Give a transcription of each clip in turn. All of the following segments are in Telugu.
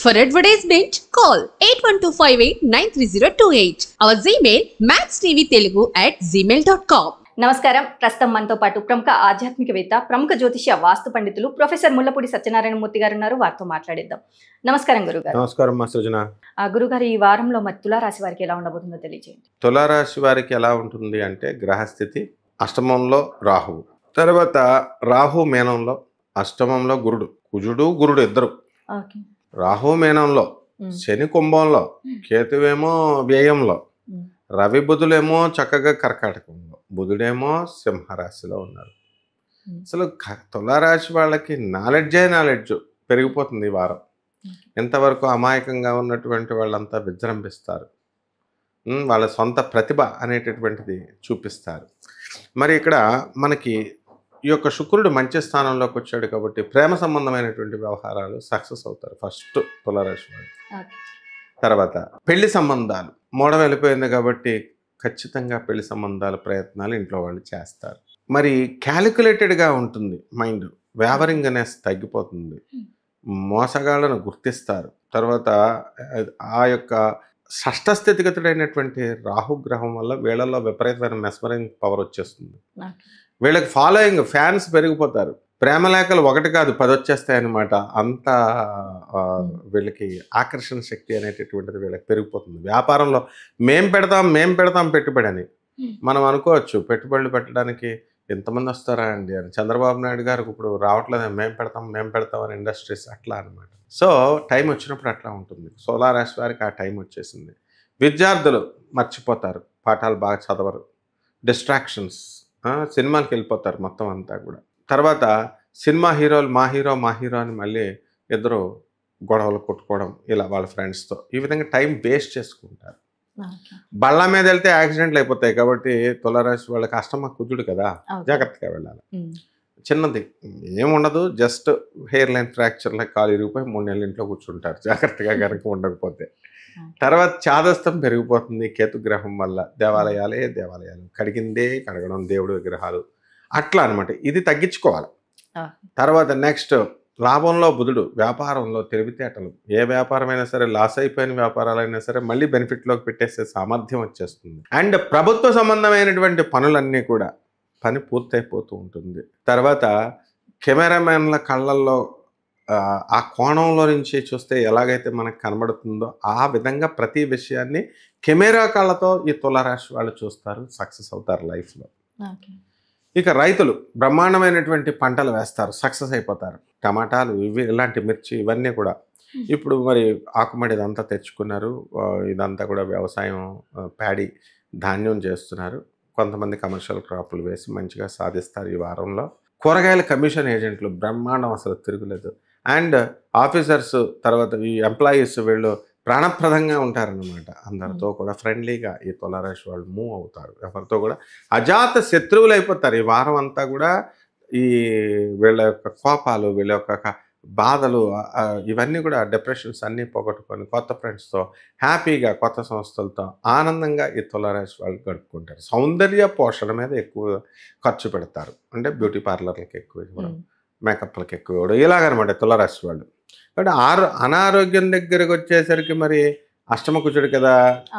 For advertisement, call 8125893028. Our Gmail maxtvtelugu@gmail.com. నమస్కారం. ప్రస్తుతం మనతో పాటు ప్రముఖ ఆధ్యాత్మికవేత్త, ప్రముఖ జ్యోతిష్య వాస్తు పండితులు ప్రొఫెసర్ ముల్లపూడి సత్యనారాయణ మూర్తి గారు ఉన్నారు. వారితో మాట్లాడిద్దాం. నమస్కారం గురుగారు. నమస్కారం మా సృజన. గురుగారు, ఈ వారంలో మరి తులారాశి వారికి ఎలా ఉండబోతుందో తెలియజేయండి. తులారాశి వారికి ఎలా ఉంటుంది అంటే, గ్రహస్థితి అష్టమంలో రాహువు, తర్వాత రాహు మీనంలో, అష్టమంలో గురుడు, కుజుడు ఇద్దరు, రాహు మీనంలో, శని కుంభంలో, కేతువేమో వ్యయంలో, రవి బుధులేమో చక్కగా కర్కాటకంలో, బుధుడేమో సింహరాశిలో ఉన్నారు. అసలు తులారాశి వాళ్ళకి నాలెడ్జ్ పెరిగిపోతుంది ఈ వారం. ఎంతవరకు అమాయకంగా ఉన్నటువంటి వాళ్ళంతా విజృంభిస్తారు, వాళ్ళ సొంత ప్రతిభ అనేటటువంటిది చూపిస్తారు. మరి ఇక్కడ మనకి ఈ యొక్క శుక్రుడు మంచి స్థానంలోకి వచ్చాడు కాబట్టి ప్రేమ సంబంధమైనటువంటి వ్యవహారాలు సక్సెస్ అవుతారు ఫస్ట్ తులారాశి వాళ్ళు. తర్వాత పెళ్లి సంబంధాలు మూడ వెళ్ళిపోయింది కాబట్టి ఖచ్చితంగా పెళ్లి సంబంధాల ప్రయత్నాలు ఇంట్లో వాళ్ళు చేస్తారు. మరి క్యాలిక్యులేటెడ్గా ఉంటుంది మైండ్, వేవరింగ్ అనేసి తగ్గిపోతుంది, మోసగాళ్లను గుర్తిస్తారు. తర్వాత ఆ యొక్క షష్ఠ స్థితిగతుడైనటువంటి రాహుగ్రహం వల్ల వీళ్ళల్లో విపరీతమైన మెస్మరింగ్ పవర్ వచ్చేస్తుంది. వీళ్ళకి ఫాలోయింగ్, ఫ్యాన్స్ పెరిగిపోతారు. ప్రేమలేఖలు ఒకటి కాదు 10 వచ్చేస్తాయి అన్నమాట. అంత వీళ్ళకి ఆకర్షణ శక్తి అనేటటువంటిది వీళ్ళకి పెరిగిపోతుంది. వ్యాపారంలో మేం పెడతాం పెట్టుబడి అని మనం అనుకోవచ్చు. పెట్టుబడులు పెట్టడానికి ఎంతమంది వస్తారా అండి అని. చంద్రబాబు నాయుడు గారికి ఇప్పుడు రావట్లేదు, మేం పెడతాం అని ఇండస్ట్రీస్ అట్లా అనమాట. సో టైం వచ్చినప్పుడు అట్లా ఉంటుంది. తులారాశి వారికి ఆ టైం వచ్చేసింది. విద్యార్థులు మర్చిపోతారు, పాఠాలు బాగా చదవరు, డిస్ట్రాక్షన్స్, సినిమాలకు వెళ్ళిపోతారు మొత్తం అంతా కూడా. తర్వాత సినిమా హీరోలు మా హీరో అని మళ్ళీ ఇద్దరు గొడవలు కొట్టుకోవడం, ఇలా వాళ్ళ ఫ్రెండ్స్తో ఈ విధంగా టైం వేస్ట్ చేసుకుంటారు. బళ్ళ మీద వెళ్తే యాక్సిడెంట్లు అయిపోతాయి కాబట్టి తులారాశి వాళ్ళకి అష్టమ కుజుడు కదా, జాగ్రత్తగా వెళ్ళాలి. చిన్నది ఏముండదు, జస్ట్ హెయిర్ లైన్ ఫ్రాక్చర్లో కాలు ఇరిగిపోయి 3 నెలలు ఇంట్లో కూర్చుంటారు జాగ్రత్తగా కనుక ఉండకపోతే. తర్వాత చాదస్తం పెరిగిపోతుంది కేతుగ్రహం వల్ల. దేవాలయాలు కడగడం, దేవుడి విగ్రహాలు అట్లా అనమాట. ఇది తగ్గించుకోవాలి. తర్వాత నెక్స్ట్ లాభంలో బుధుడు, వ్యాపారంలో తెలివితేటలు, ఏ వ్యాపారమైనా సరే లాస్ అయిపోయిన వ్యాపారాలైనా సరే మళ్ళీ బెనిఫిట్లోకి పెట్టేసే సామర్థ్యం వచ్చేస్తుంది. అండ్ ప్రభుత్వ సంబంధమైనటువంటి పనులన్నీ కూడా పని పూర్తయిపోతూ ఉంటుంది. తర్వాత కెమెరామెన్ల కళ్ళల్లో ఆ కోణంలో నుంచి చూస్తే ఎలాగైతే మనకు కనబడుతుందో ఆ విధంగా ప్రతి విషయాన్ని కెమెరా కళ్ళతో ఈ తులారాశి వాళ్ళు చూస్తారు, సక్సెస్ అవుతారు లైఫ్లో. ఇక రైతులు బ్రహ్మాండమైనటువంటి పంటలు వేస్తారు, సక్సెస్ అయిపోతారు. టమాటాలు ఇలాంటి మిర్చి ఇవన్నీ కూడా ఇప్పుడు మరి ఆకుమడి ఇదంతా తెచ్చుకున్నారు. ఇదంతా కూడా వ్యవసాయం, ప్యాడీ, ధాన్యం చేస్తున్నారు. కొంతమంది కమర్షియల్ క్రాపులు వేసి మంచిగా సాధిస్తారు ఈ వారంలో. కూరగాయల కమిషన్ ఏజెంట్లు బ్రహ్మాండం, అసలు తిరుగులేదు. అండ్ ఆఫీసర్స్, తర్వాత ఈ ఎంప్లాయీస్ వీళ్ళు ప్రాణప్రదంగా ఉంటారన్నమాట. అందరితో కూడా ఫ్రెండ్లీగా ఈ తులారాశి వాళ్ళు మూవ్ అవుతారు. ఎవరితో కూడా అజాత శత్రువులు అయిపోతారు ఈ వారం అంతా కూడా. ఈ వీళ్ళ యొక్క కోపాలు, వీళ్ళ యొక్క బాధలు, ఇవన్నీ కూడా డిప్రెషన్స్ అన్నీ పోగొట్టుకొని కొత్త ఫ్రెండ్స్తో హ్యాపీగా, కొత్త సంస్థలతో ఆనందంగా ఈ తులారాశి వాళ్ళు గడుపుకుంటారు. సౌందర్య పోషణ మీద ఎక్కువ ఖర్చు పెడతారు. అంటే బ్యూటీ పార్లర్లకు ఎక్కువ ఇవ్వడం, మేకప్లకు ఎక్కువ ఇవ్వడం, ఇలాగనమాట తులారాశి వాళ్ళు. కాబట్టి అనారోగ్యం దగ్గరికి వచ్చేసరికి మరి అష్టమ కుజుడు కదా,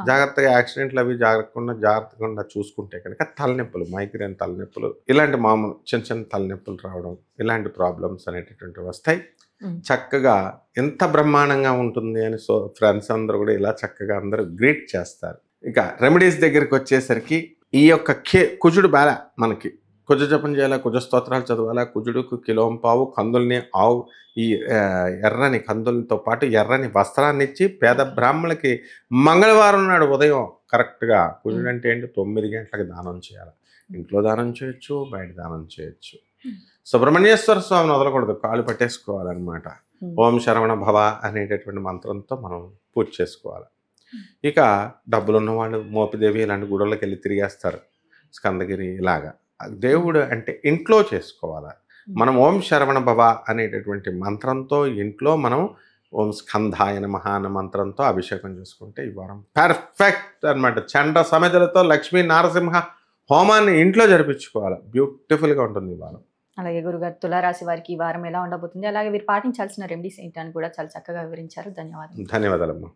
జాగ్రత్తగా యాక్సిడెంట్లు అవి జాగ్రత్తగా చూసుకుంటే కనుక తలనొప్పులు, మైగ్రేన్ తలనొప్పులు, ఇలాంటి మామూలు చిన్న తలనొప్పులు రావడం, ఇలాంటి ప్రాబ్లమ్స్ అనేటటువంటివి వస్తాయి. చక్కగా ఎంత బ్రహ్మాండంగా ఉంటుంది అని ఫ్రెండ్స్ అందరూ కూడా ఇలా చక్కగా అందరూ గ్రీట్ చేస్తారు. ఇక రెమెడీస్ దగ్గరికి వచ్చేసరికి ఈ యొక్క కుజుడు బాల మనకి కుజ జపం చేయాలా, కుజ స్తోత్రాలు చదవాలా, కుజుడుకు కిలోంపావు కందుల్ని, ఆవు ఈ ఎర్రని కందులతో పాటు ఎర్రని వస్త్రాన్ని ఇచ్చి పేద బ్రాహ్మణులకి మంగళవారం నాడు ఉదయం కరెక్ట్గా, కుజుడు అంటే ఏంటి, 9 గంటలకు దానం చేయాలి. ఇంట్లో దానం చేయొచ్చు, బయట దానం చేయొచ్చు. సుబ్రహ్మణ్యేశ్వర స్వామిని వదలకూడదు, కాళ్ళు పట్టేసుకోవాలన్నమాట. ఓం శరవణ భవ అనేటటువంటి మంత్రంతో మనం పూజ చేసుకోవాలి. ఇక డబ్బులున్న వాళ్ళు మోపిదేవి ఇలాంటి గుడులకు వెళ్ళి తిరిగేస్తారు, స్కందగిరి ఇలాగా. దేవుడు అంటే ఇంట్లో చేసుకోవాలి. మనం ఓం శరవణ భవ అనేటటువంటి మంత్రంతో ఇంట్లో మనం ఓం స్కంధాయ నమః అన్న మంత్రంతో అభిషేకం చేసుకుంటే ఈ వారం పర్ఫెక్ట్ అనమాట. చండ సమితులతో లక్ష్మీ నారసింహ హోమాన్ని ఇంట్లో జరిపించుకోవాలి. బ్యూటిఫుల్గా ఉంటుంది ఈ వారం. అలాగే గురుగారు తులారాశి వారికి ఈ వారం ఎలా ఉండబోతుంది, అలాగే వీరు పాటించాల్సిన రెమెడీస్ ఏంటని కూడా చాలా చక్కగా వివరించారు. ధన్యవాదాలు. ధన్యవాదాలమ్మా.